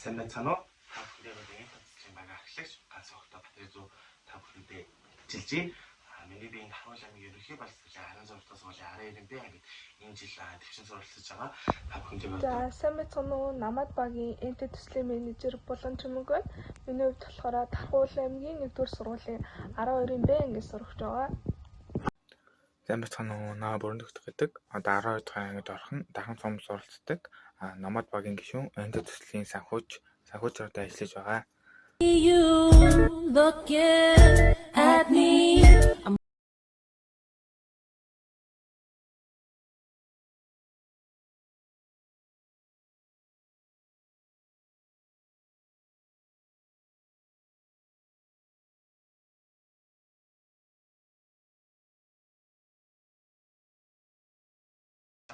сайн байцгаана уу? Та бүхэндээ энэ төслийн баг ахлагч ганц огтоо батарей зүү та бүхэндээ хэлжээ. Миний би энэ Харвал аймгийн ерөнхий боловсруулалтын 16 дугаар сургуулийн 19 бэ ангид энэ жил төвшин суралцж байгаа. Та бүхэндээ За сайн байцгаана уу? Намад багийн энтэй төслийн менежер Булан Чимэг байна. Миний хувьд болохоор Харвал аймгийн 1-р сургуулийн 12 бэ ангид сурагч байгаа. Сайн байцгаана уу? Наа бүрэн төгтөх гэдэг. Одоо 12 дахь ангид орхон дахин цом суралцдаг. Намад багийн гишүүн энтэй төслийн санхүүжилтөд ажиллаж байгаа. You looking at me.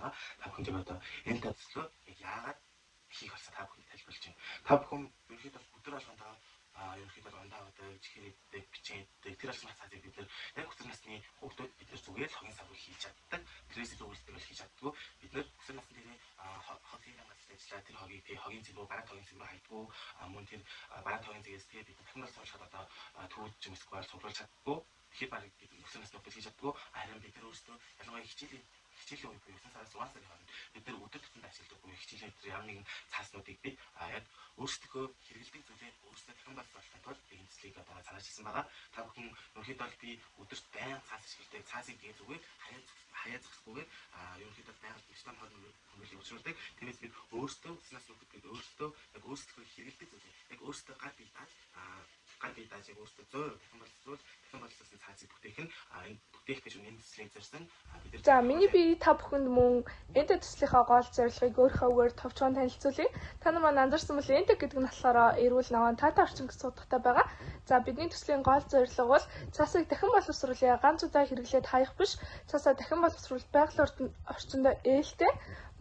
та бүхэндээ одоо энэ төслөө яагаад хийх болсон та бүхэнд тайлбарлаж байна. Та бүхэн ерөнхийдөө өдөр болгондоо ерөнхийдөө ондоо одоо чихрээдэг бичээдэг тэр аль мацаадыг бид яг өсвөр насны хүүхдүүд бид зүгээр л хогийн савыг хийж чаддаг. Тэрээс илүү үйлдэл хийж чаддгүй. Бид нэр өсвөр насны дээр хогийн хамгаалалт ажиллаа тэр хогийн зэврүү бараа хогийн зэврүү хайдгүй мөн тэр бараа хогийн зэгээс тэгээ бид дахин боловсруулахад одоо төвөд ч юм эсвэл сурвалж чаддгүй. Тэгэхээр баг бид өсвөр насны хүүхдүүд хийж чаддгүй. Харин бид нар өөрсдөө ялангуяа хичээлийн үе буюу 9 сараас 6 сарын хооронд бид нар өдөр тутмын ажилладаг буюу хичээлийн өдөр ямар нэгэн цааснуудыг бид яг өөрсдөө хэрэгэлдэг зүйлээ өөрсдөө дахин боловсруулахын тулд энэ төслийг одоо цаашилсан байгаа. Та бүхэн ерөнхийдөө би өдөрт байнга цаас ашигладаг цаасыг тэгээ зүгээр хаяа зогсохгүйгээр ерөнхийдөө байгаль дэвштэй хөрмөлийг учруулдаг. Тиймээс бид өөрсдөө цаснаас бүгд өөрсдөө яг өөрсдөө хэрэгэлдэг зүйлээ яг өөрсдөө гар бие дааж яг өөрсдөө 100% дахин боловсруулсан цаасыг бүтээх нь энэ бүтээх гэж энэ төслийг зорьсон. За миний би та бүхэнд мөн энтэй төслийнхаа гол зорилгыг өөрийнхөө үгээр товчхон танилцуулъя. Та нар маань анзаарсан бол энтэй гэдэг нь болохоор эрүүл наваа таатай орчин гэж судахтай байгаа. За бидний төслийн гол зорилго бол цаасыг дахин боловсруулъя ганц удаа хэрэглээд хаях биш. Цаасаа дахин боловсруулалт байгалийн орчиндөө ээлтэй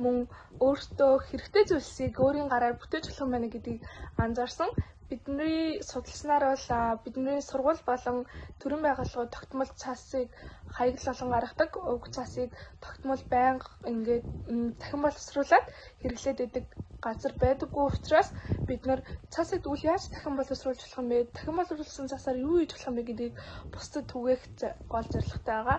мөн өөртөө хэрэгтэй зүйлсийг өөрийн гараар бүтээж болох юм байна гэдгийг анзаарсан. Бидний судалснаар бол бидний сургууль болон төрийн байгууллагууд тогтмол цаасыг хаяглалан гаргадаг. Уг цаасыг тогтмол байнга ингээд дахин боловсруулад хэрэглээд идэг газар байдаггүй учраас бид нар цаасыг тэгвэл яаж дахин боловсруулж болох юм бэ? Дахин боловсруулсан цаасаар юу хийж болох юм бэ гэдгийг бусдад түгээх гол зорилготой байгаа.